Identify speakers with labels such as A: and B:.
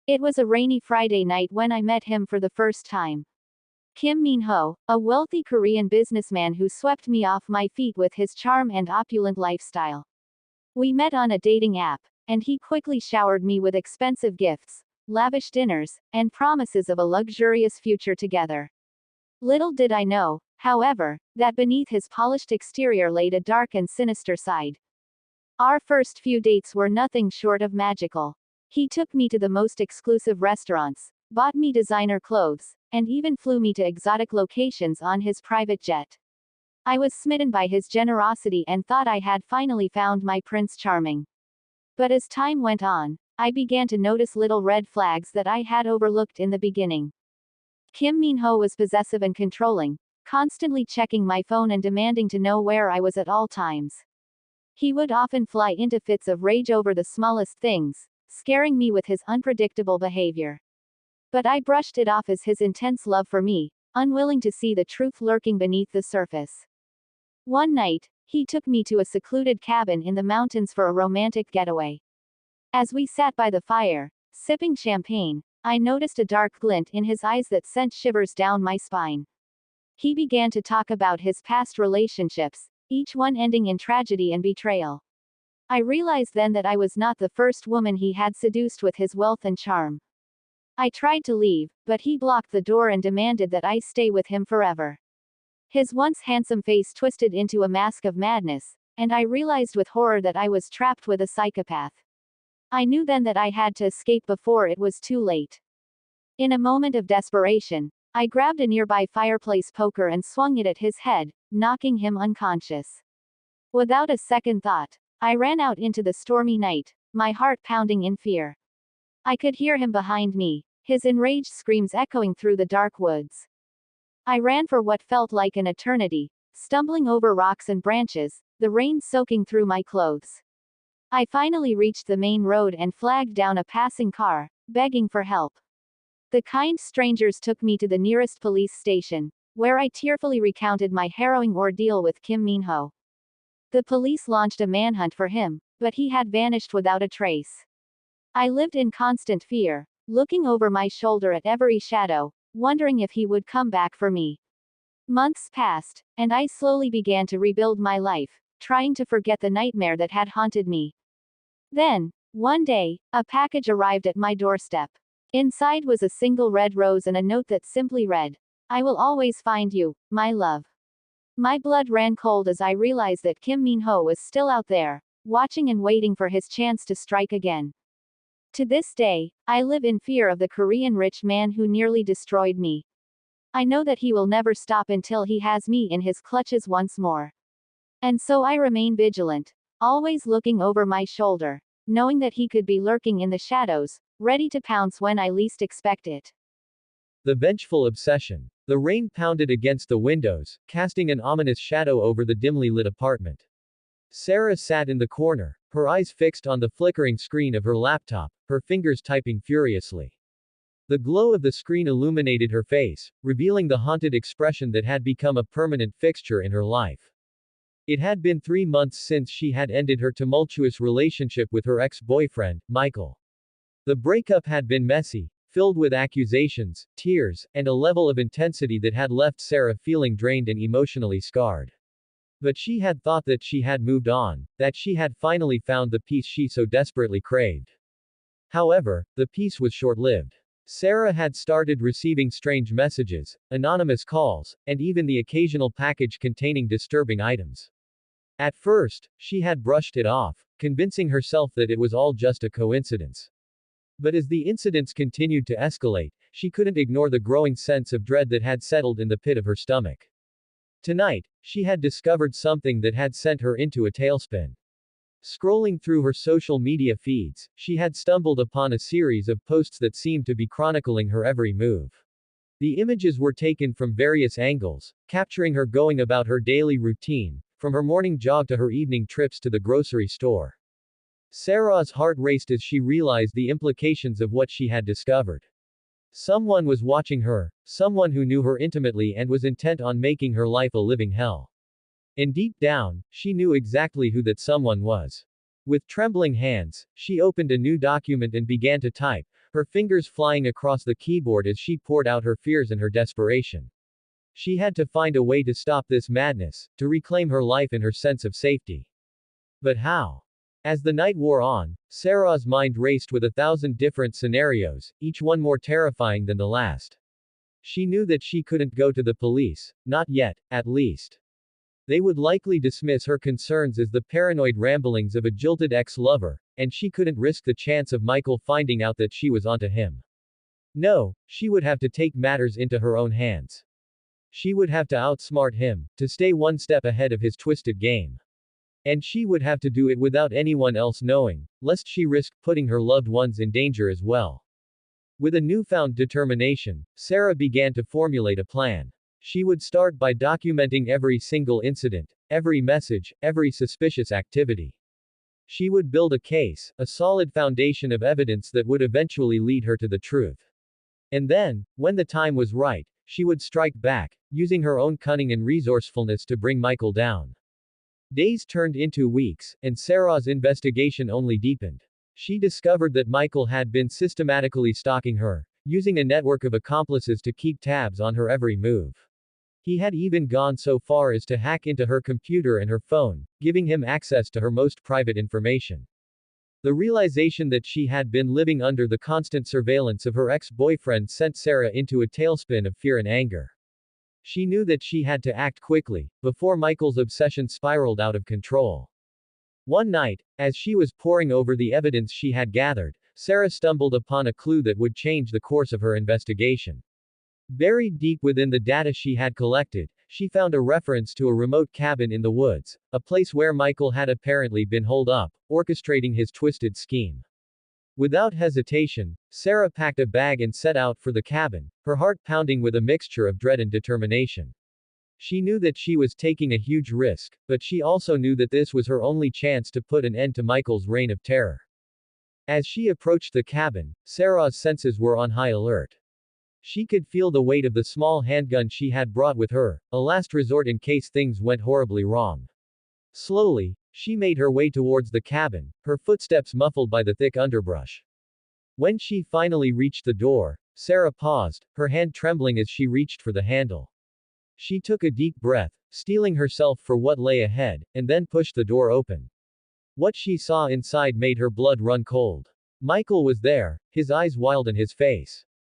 A: It was a rainy Friday night when I met him for the first time. Kim Min-ho, a wealthy Korean businessman who swept me off my feet with his charm and opulent lifestyle. We met on a dating app, and he quickly showered me with expensive gifts, lavish dinners, and promises of a luxurious future together. Little did I know, however, that beneath his polished exterior laid a dark and sinister side. Our first few dates were nothing short of magical. He took me to the most exclusive restaurants, bought me designer clothes, and even flew me to exotic locations on his private jet. I was smitten by his generosity and thought I had finally found my Prince Charming. But as time went on, I began to notice little red flags that I had overlooked in the beginning. Kim Min-ho was possessive and controlling, constantly checking my phone and demanding to know where I was at all times. He would often fly into fits of rage over the smallest things, scaring me with his unpredictable behavior. But I brushed it off as his intense love for me, unwilling to see the truth lurking beneath the surface. One night, he took me to a secluded cabin in the mountains for a romantic getaway. As we sat by the fire, sipping champagne, I noticed a dark glint in his eyes that sent shivers down my spine. He began to talk about his past relationships, each one ending in tragedy and betrayal. I realized then that I was not the first woman he had seduced with his wealth and charm. I tried to leave, but he blocked the door and demanded that I stay with him forever. His once handsome face twisted into a mask of madness, and I realized with horror that I was trapped with a psychopath. I knew then that I had to escape before it was too late. In a moment of desperation, I grabbed a nearby fireplace poker and swung it at his head, knocking him unconscious. Without a second thought, I ran out into the stormy night, my heart pounding in fear. I could hear him behind me, his enraged screams echoing through the dark woods. I ran for what felt like an eternity, stumbling over rocks and branches, the rain soaking through my clothes. I finally reached the main road and flagged down a passing car, begging for help. The kind strangers took me to the nearest police station, where I tearfully recounted my harrowing ordeal with Kim Min-ho. The police launched a manhunt for him, but he had vanished without a trace. I lived in constant fear, looking over my shoulder at every shadow, wondering if he would come back for me. Months passed, and I slowly began to rebuild my life, trying to forget the nightmare that had haunted me. Then, one day, a package arrived at my doorstep. Inside was a single red rose and a note that simply read, "I will always find you, my love." My blood ran cold as I realized that Kim Min-ho was still out there, watching and waiting for his chance to strike again. To this day, I live in fear of the Korean rich man who nearly destroyed me. I know that he will never stop until he has me in his clutches once more. And so I remain vigilant, always looking over my shoulder, knowing that he could be lurking in the shadows, ready to pounce when I least expect it.
B: The vengeful obsession. The rain pounded against the windows, casting an ominous shadow over the dimly lit apartment. Sarah sat in the corner, her eyes fixed on the flickering screen of her laptop, her fingers typing furiously. The glow of the screen illuminated her face, revealing the haunted expression that had become a permanent fixture in her life. It had been 3 months since she had ended her tumultuous relationship with her ex-boyfriend, Michael. The breakup had been messy, filled with accusations, tears, and a level of intensity that had left Sarah feeling drained and emotionally scarred. But she had thought that she had moved on, that she had finally found the peace she so desperately craved. However, the peace was short-lived. Sarah had started receiving strange messages, anonymous calls, and even the occasional package containing disturbing items. At first, she had brushed it off, convincing herself that it was all just a coincidence. But as the incidents continued to escalate, she couldn't ignore the growing sense of dread that had settled in the pit of her stomach. Tonight, she had discovered something that had sent her into a tailspin. Scrolling through her social media feeds, she had stumbled upon a series of posts that seemed to be chronicling her every move. The images were taken from various angles, capturing her going about her daily routine, from her morning jog to her evening trips to the grocery store. Sarah's heart raced as she realized the implications of what she had discovered. Someone was watching her, someone who knew her intimately and was intent on making her life a living hell. And deep down, she knew exactly who that someone was. With trembling hands, she opened a new document and began to type, her fingers flying across the keyboard as she poured out her fears and her desperation. She had to find a way to stop this madness, to reclaim her life and her sense of safety. But how? As the night wore on, Sarah's mind raced with 1,000 different scenarios, each one more terrifying than the last. She knew that she couldn't go to the police, not yet, at least. They would likely dismiss her concerns as the paranoid ramblings of a jilted ex-lover, and she couldn't risk the chance of Michael finding out that she was onto him. No, she would have to take matters into her own hands. She would have to outsmart him, to stay one step ahead of his twisted game. And she would have to do it without anyone else knowing, lest she risk putting her loved ones in danger as well. With a newfound determination, Sarah began to formulate a plan. She would start by documenting every single incident, every message, every suspicious activity. She would build a case, a solid foundation of evidence that would eventually lead her to the truth. And then, when the time was right, she would strike back, using her own cunning and resourcefulness to bring Michael down. Days turned into weeks, and Sarah's investigation only deepened. She discovered that Michael had been systematically stalking her, using a network of accomplices to keep tabs on her every move. He had even gone so far as to hack into her computer and her phone, giving him access to her most private information. The realization that she had been living under the constant surveillance of her ex-boyfriend sent Sarah into a tailspin of fear and anger. She knew that she had to act quickly, before Michael's obsession spiraled out of control. One night, as she was poring over the evidence she had gathered, Sarah stumbled upon a clue that would change the course of her investigation. Buried deep within the data she had collected, she found a reference to a remote cabin in the woods, a place where Michael had apparently been holed up, orchestrating his twisted scheme. Without hesitation, Sarah packed a bag and set out for the cabin, her heart pounding with a mixture of dread and determination. She knew that she was taking a huge risk, but she also knew that this was her only chance to put an end to Michael's reign of terror. As she approached the cabin, Sarah's senses were on high alert. She could feel the weight of the small handgun she had brought with her, a last resort in case things went horribly wrong. Slowly, she made her way towards the cabin, her footsteps muffled by the thick underbrush. When she finally reached the door, Sarah paused, her hand trembling as she reached for the handle. She took a deep breath, steeling herself for what lay ahead, and then pushed the door open. What she saw inside made her blood run cold. Michael was there, his eyes wild and his face